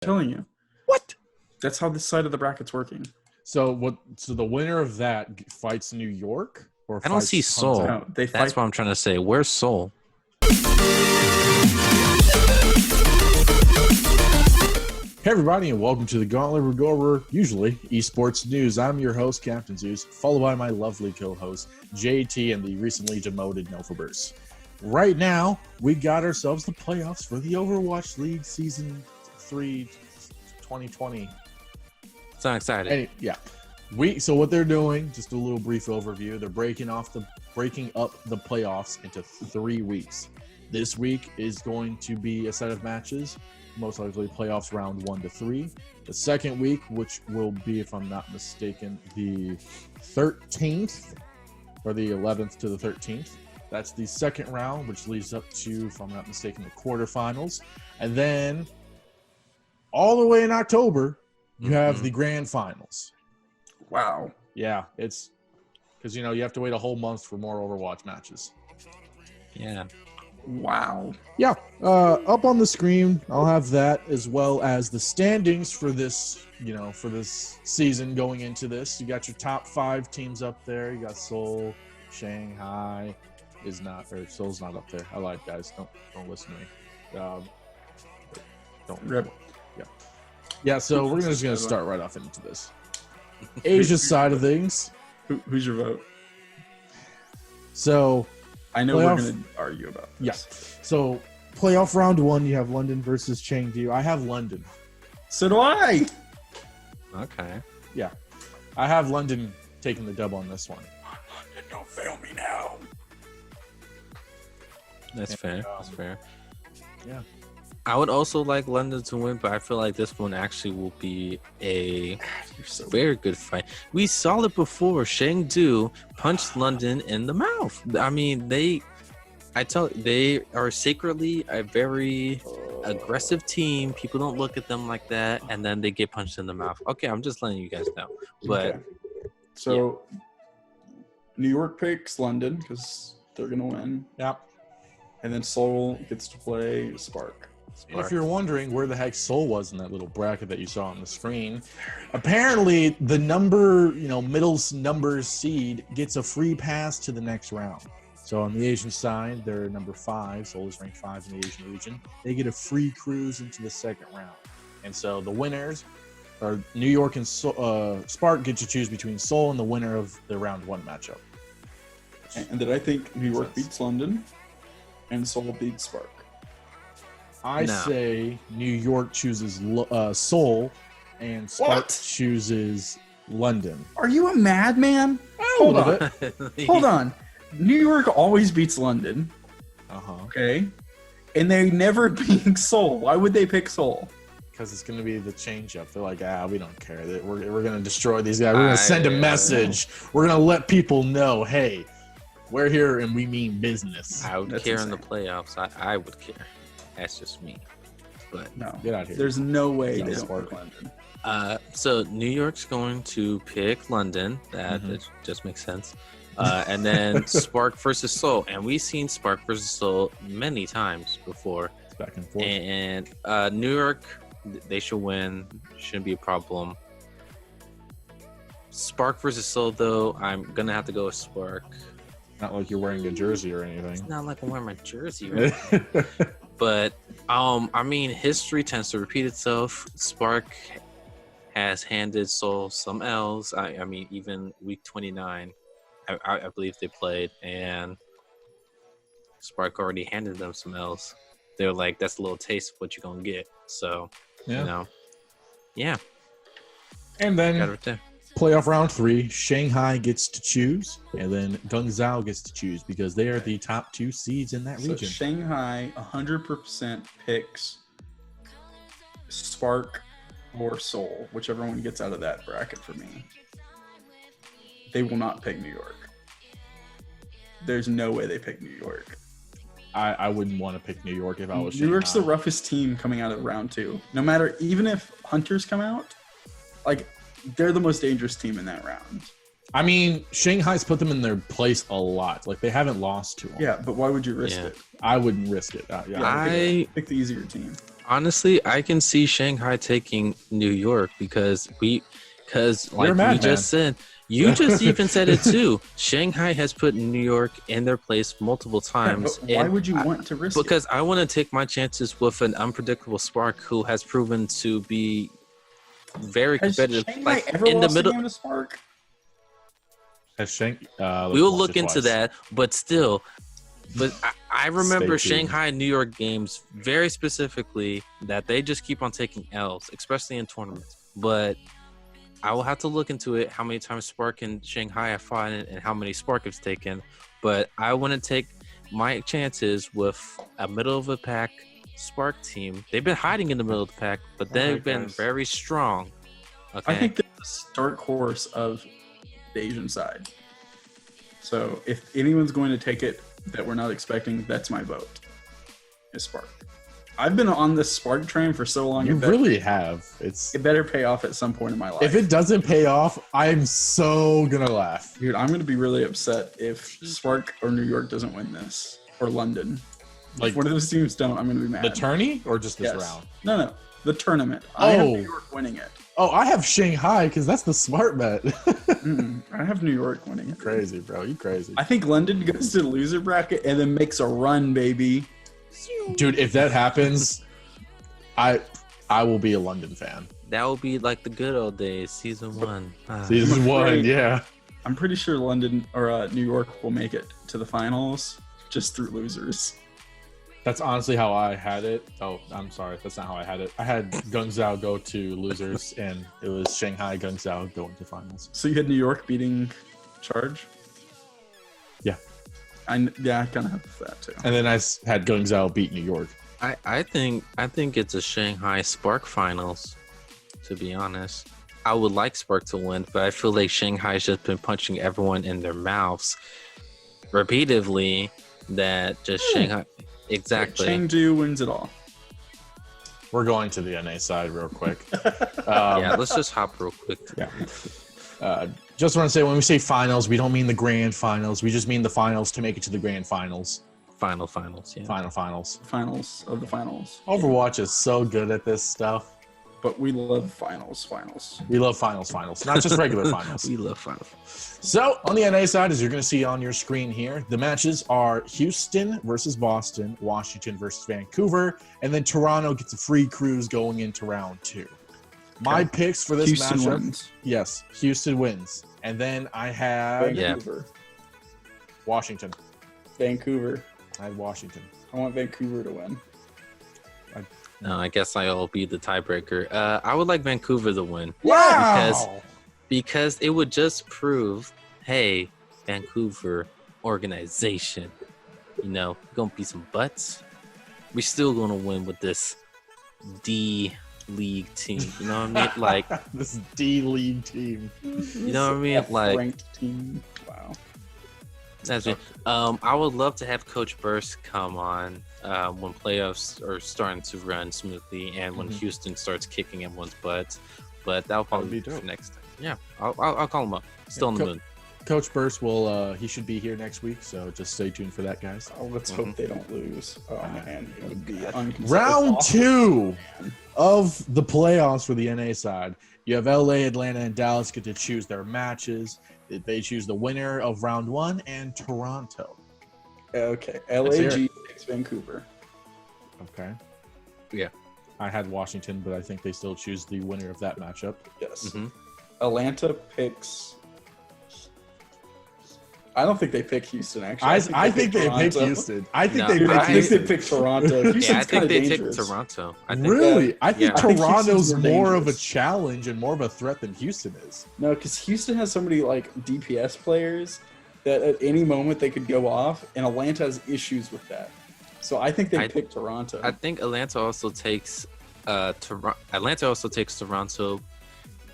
telling you. What? That's how this side of the bracket's working. So what? So the winner of that fights New York, or I don't fights see Seoul. No, they fight. That's what I'm trying to say. Where's Seoul? Hey everybody, and welcome to the Gauntlet. We go over usually esports news. I'm your host, Captain Zeus, followed by my lovely co-host JT and the recently demoted Nofaverse. Right now, we got ourselves the playoffs for the Overwatch League Season 3 2020. So excited. So what they're doing, just a little brief overview, they're breaking up the playoffs into 3 weeks. This week is going to be a set of matches, most likely playoffs round 1 to 3. The second week, which will be, if I'm not mistaken, the 13th or the 11th to the 13th. That's the second round, which leads up to, if I'm not mistaken, the quarterfinals. And then all the way in October, you have the grand finals. Wow. Yeah, it's because, you have to wait a whole month for more Overwatch matches. Yeah. Wow. Yeah, up on the screen, I'll have that as well as the standings for this, for this season going into this. You got your top 5 teams up there. You got Seoul, Shanghai Seoul's not up there. I lied, guys. Don't listen to me. Don't Rip. Yeah. So we're just gonna start right off into this. Asia's side of things. Who's your vote? So I know we're going to argue about this. Yeah. So playoff round 1, you have London versus Chengdu. I have London. So do I. Okay. Yeah. I have London taking the dub on this one. London, don't fail me now. That's fair. That's fair. Yeah. I would also like London to win, but I feel like this one actually will be a very good fight. We saw it before. Chengdu punched London in the mouth. I mean, they are secretly a very aggressive team. People don't look at them like that, and then they get punched in the mouth. Okay, I'm just letting you guys know. But okay. So New York picks London because they're going to win. Yep. And then Seoul gets to play Spark. And if you're wondering where the heck Seoul was in that little bracket that you saw on the screen, apparently the middle number seed gets a free pass to the next round. So on the Asian side, they're number 5. Seoul is ranked 5 in the Asian region. They get a free cruise into the second round. And so the winners are New York and Spark get to choose between Seoul and the winner of the round 1 matchup. And then I think New York beats London and Seoul beats Spark. I say New York chooses Seoul and Spark chooses London. Are you a madman? Hold on. Hold on. New York always beats London. Okay. And they never beat Seoul. Why would they pick Seoul? Because it's going to be the change-up. They're like, we don't care. We're going to destroy these guys. We're going to send a message. We're going to let people know, hey, we're here and we mean business. I would care in the playoffs. I would care. That's just me. But no, get out of here. There's no way they don't pick London. So New York's going to pick London. That just makes sense. And then Spark versus Seoul. And we've seen Spark versus Seoul many times before. It's back and forth. And New York, they should win. Shouldn't be a problem. Spark versus Seoul, though, I'm going to have to go with Spark. Not like you're wearing a jersey or anything. It's not like I'm wearing my jersey or anything. But, I mean, history tends to repeat itself. Spark has handed Seoul some L's. I mean, even week 29, I believe they played, and Spark already handed them some L's. They're like, that's a little taste of what you're going to get. So, yeah. And then playoff round 3, Shanghai gets to choose, and then Guangzhou gets to choose because they are the top 2 seeds in that region. So Shanghai 100% picks Spark or Seoul, whichever one gets out of that bracket for me. They will not pick New York. There's no way they pick New York. I wouldn't want to pick New York if I was Shanghai. New York's the roughest team coming out of round 2. No matter, even if Hunters come out, they're the most dangerous team in that round. I mean, Shanghai's put them in their place a lot. Like, they haven't lost to them. Yeah, but why would you risk it? I wouldn't risk it. Pick the easier team. Honestly, I can see Shanghai taking New York because like we just said, you just even said it too. Shanghai has put New York in their place multiple times. Yeah, why would you want to risk because I want to take my chances with an unpredictable Spark who has proven to be very competitive. Has Shanghai ever in the middle, a game to Spark? We will look into that, but still. But I remember Shanghai and New York games very specifically that they just keep on taking L's, especially in tournaments. But I will have to look into it, how many times Spark and Shanghai have fought and how many Spark has taken. But I want to take my chances with a middle-of-the-pack Spark team. They've been hiding in the middle of the pack, but they've been very strong. Okay? I think they're the start course of the Asian side. So if anyone's going to take it that we're not expecting, that's my vote. Is Spark. I've been on this Spark train for so long. You really have. It better pay off at some point in my life. If it doesn't pay off, I'm so gonna laugh. Dude, I'm gonna be really upset if Spark or New York doesn't win this. Or London. Like, if one of those teams don't, I'm gonna be mad. The tourney or just this round? No. The tournament. I have New York winning it. Oh, I have Shanghai because that's the smart bet. I have New York winning it. Crazy, bro. You crazy. I think London goes to the loser bracket and then makes a run, baby. Dude, if that happens, I will be a London fan. That will be like the good old days, season 1. Season 1, yeah. I'm pretty sure London or New York will make it to the finals just through losers. That's honestly how I had it. Oh, I'm sorry. That's not how I had it. I had Guangzhou go to losers, and it was Shanghai, Guangzhou going to finals. So you had New York beating Charge? Yeah. I kind of have that too. And then I had Guangzhou beat New York. I think it's a Shanghai Spark finals, to be honest. I would like Spark to win, but I feel like Shanghai's just been punching everyone in their mouths repeatedly that just Shanghai... Exactly. Chengdu wins it all. We're going to the NA side real quick. Yeah, let's just hop real quick. Yeah. Just want to say, when we say finals, we don't mean the grand finals. We just mean the finals to make it to the grand finals. Finals, yeah. Finals. Finals of the finals. Overwatch is so good at this stuff. But we love finals. We love finals. Not just regular finals. We love finals. So, on the NA side, as you're going to see on your screen here, the matches are Houston versus Boston, Washington versus Vancouver, and then Toronto gets a free cruise going into round 2. My picks for this Houston matchup... wins. Yes, Houston wins. And then I had... Vancouver. Washington. Vancouver. I had Washington. I want Vancouver to win. No, I guess I'll be the tiebreaker. I would like Vancouver to win. Wow! Because it would just prove, hey, Vancouver organization, gonna be some butts. We still gonna win with this D League team. You know what I mean? Like this D League team. You know what I mean? Like ranked team. Wow. That's it. I would love to have Coach Burst come on when playoffs are starting to run smoothly and when Houston starts kicking everyone's butts. But that'll probably be for next time. Yeah, I'll call him up. Still on the moon. Coach Burst will he should be here next week, so just stay tuned for that, guys. Oh, let's hope they don't lose. Oh man, it would be round 2 of the playoffs for the NA side. You have LA, Atlanta, and Dallas get to choose their matches. They choose the winner of round 1 and Toronto. Okay, LAG takes Vancouver. Okay. Yeah. I had Washington, but I think they still choose the winner of that matchup. Yes. Atlanta picks... I don't think they pick Houston, actually. I think they pick Houston. I think they pick Toronto. I think they pick Toronto. Really? I think Toronto's more of a challenge and more of a threat than Houston is. No, because Houston has so many DPS players that at any moment they could go off, and Atlanta has issues with that. So I think they pick Toronto. I think Atlanta also takes Toronto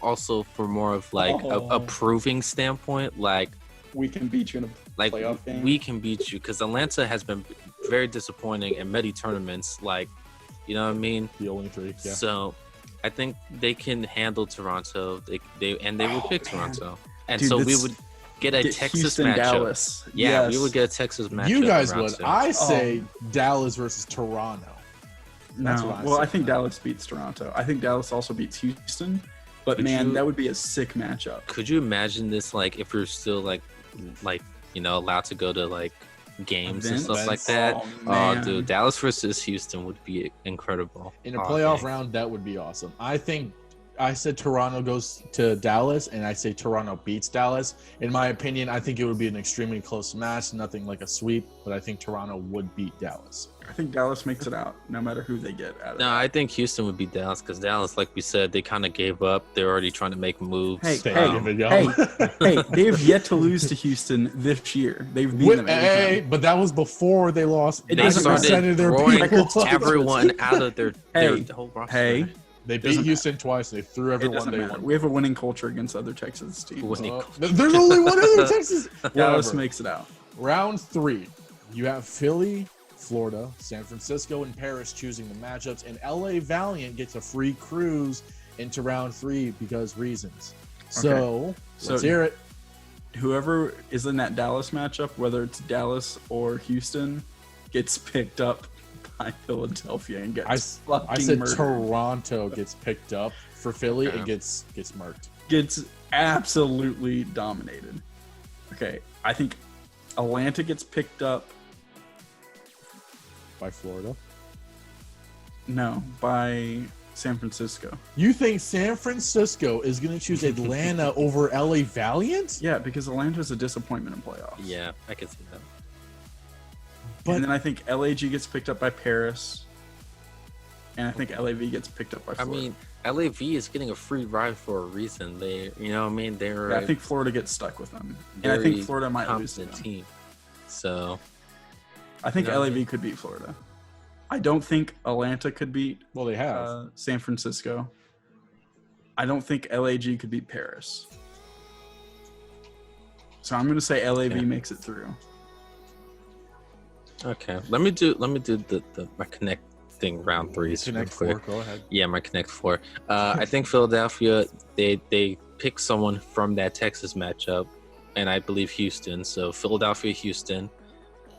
also for more of a proving standpoint, like we can beat you in a playoff game. We can beat you because Atlanta has been very disappointing in many tournaments. You know what I mean? The only 3. Yeah. So I think they can handle Toronto. They would pick Toronto, and dude, so we would get a Texas Houston, matchup. Dallas. Yeah, we would get a Texas matchup. You guys would. I say Dallas versus Toronto. That's No, what I well, say. I think Dallas beats Toronto. I think Dallas also beats Houston. But man, that would be a sick matchup. Could you imagine this? Like, if you're still like allowed to go to like games and stuff like that. Oh, Oh, man. dude, Dallas versus Houston would be incredible. In a playoff dang. round, that would be awesome. I said Toronto goes to Dallas, and I say Toronto beats Dallas. In my opinion, I think it would be an extremely close match, nothing like a sweep, but I think Toronto would beat Dallas. I think Dallas makes it out, no matter who they get out of No, it. I think Houston would beat Dallas because Dallas, like we said, they kind of gave up. They're already trying to make moves. Hey, Stay hey, give it go. hey, they have yet to lose to Houston this year. They've beaten them every time. But that was before they lost. It They doesn't 90% started of their throwing people. everyone out of their Hey, whole roster. Hey, They beat doesn't Houston twice. They threw it everyone doesn't they matter. won. We have a winning culture against other Texas teams. Winning There's only one other Texas. Dallas Whatever. makes it out. Round 3, you have Philly, Florida, San Francisco, and Paris choosing the matchups, and LA Valiant gets a free cruise into round 3 because reasons. So let's hear it. Whoever is in that Dallas matchup, whether it's Dallas or Houston, gets picked up by Philadelphia and gets I said murdered. Toronto gets picked up for Philly and gets murked. Gets absolutely dominated. Okay, I think Atlanta gets picked up. By Florida. No, by San Francisco. You think San Francisco is going to choose Atlanta over LA Valiant? Yeah, because Atlanta's a disappointment in playoffs. Yeah, I can see that. And then I think LAG gets picked up by Paris. And I think LAV gets picked up by I Florida. mean, LAV is getting a free ride for a reason. They, you know what I mean? They're Yeah, I think Florida gets stuck with them. And I very think Florida might lose to competent them. team. So I think You know what I LAV could beat Florida. I don't think Atlanta could beat Well, they have. San Francisco. I don't think LAG could beat Paris. So I'm going to say LAV Okay. makes it through. okay, let me do the my connecting round threes. Connect real 4. quick. Go ahead. Yeah, my Connect Four. I think Philadelphia they pick someone from that Texas matchup, and I believe Houston. So Philadelphia, Houston.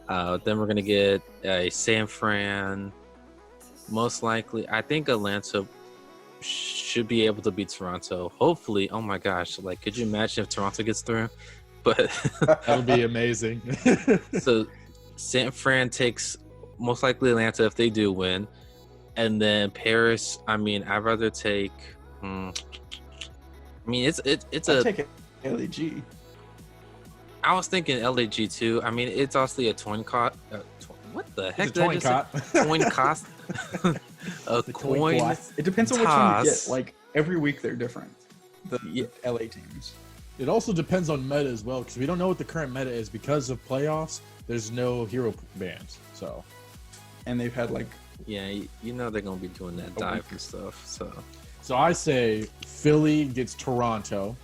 Then we're gonna get a San Fran. Most likely, I think Atlanta should be able to beat Toronto. Hopefully, oh my gosh! Like, could you imagine if Toronto gets through? But That'll be amazing. so San Fran takes most likely Atlanta if they do win, and then Paris. I mean, I'd rather take. I mean, it's I'll a. take it LAG. I was thinking LAG too. I mean, it's honestly a coin cost. What the heck? It's a coin cot. Coin cost. A coin. It depends on which one you toss. get. Like, every week they're different. The Yeah. LA teams. It also depends on meta as well, because we don't know what the current meta is. Because of playoffs, there's no hero bans. So And they've had, like, Yeah, you know they're gonna be doing that dive and stuff. So I say Philly gets Toronto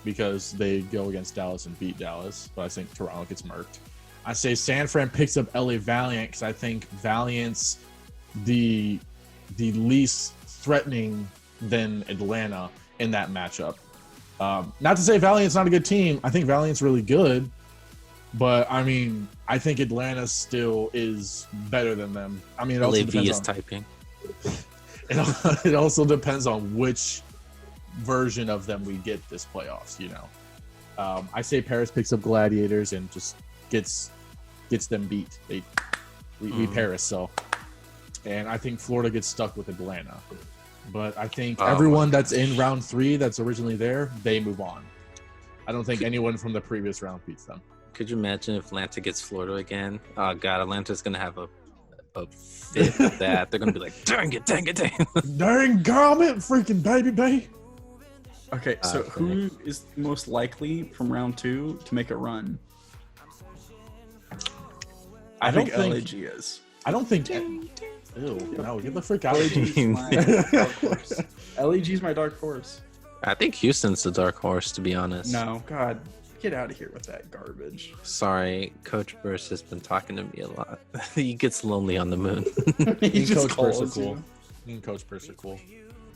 because they go against Dallas and beat Dallas, but I think Toronto gets murked. I say San Fran picks up LA Valiant because I think Valiant's the least threatening than Atlanta in that matchup. Not to say Valiant's not a good team. I think Valiant's really good, but I mean, I think Atlanta still is better than them. I mean, it also LAV depends is on, typing. it also depends on which version of them we get this playoffs. You know, I say Paris picks up Gladiators and just gets them beat. We Paris so, and I think Florida gets stuck with Atlanta. But I think everyone that's in round 3 that's originally there, they move on. I don't think anyone from the previous round beats them. Could you imagine if Atlanta gets Florida again? Oh God, Atlanta's gonna have a fit with that. They're gonna be like, dang it. Dang garment, freaking baby. okay, so who is most likely from round 2 to make a run? I think LAG is. I don't think. Ew, no, get the frick out of LAG's here. my dark horse. LAG's my dark horse. I think Houston's the dark horse, to be honest. No, God, get out of here with that garbage. Sorry, Coach Burst has been talking to me a lot. He gets lonely on the moon. He just Coach Purse are calls cool. you. Me and Coach Purse are cool.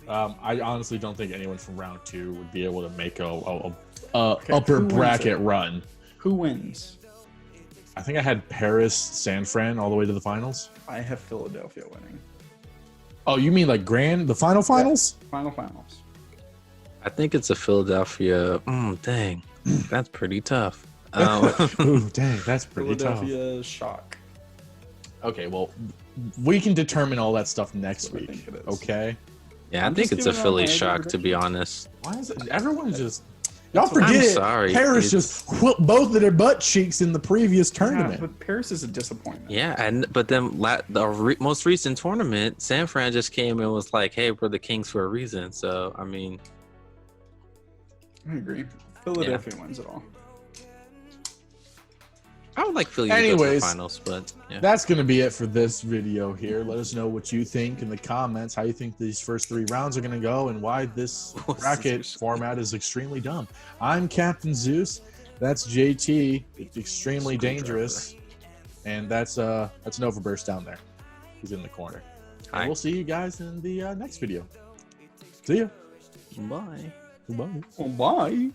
I honestly don't think anyone from round 2 would be able to make a upper who wins bracket it? run. Who wins? I think I had Paris, San Fran all the way to the finals. I have Philadelphia winning. Oh, you mean like the finals? Finals. I think it's a Philadelphia. Dang, that's pretty tough. Ooh, dang, that's pretty tough. Philadelphia shock. Okay, well, we can determine all that stuff next That's what I week. think it is. Okay. Yeah, I'm I think just it's a giving out Philly my shock, to be predictions. honest. Why is it? Everyone's just. Y'all That's what- forget I'm it. sorry, Paris it's- just whooped both of their butt cheeks in the previous Yeah, tournament. but Paris is a disappointment. Yeah, but then most recent tournament, San Fran just came and was like, "Hey, we're the Kings for a reason." So, I mean, I agree. Philadelphia wins it all. I would like Philly to go to the Anyways, finals, but yeah. That's going to be it for this video here. Let us know what you think in the comments, how you think these first 3 rounds are going to go, and why this bracket format is extremely dumb. I'm Captain Zeus. That's JT. It's extremely dangerous. And that's Novaburst down there. He's in the corner. Hi. And we'll see you guys in the next video. See ya. Bye. Goodbye. Oh, bye.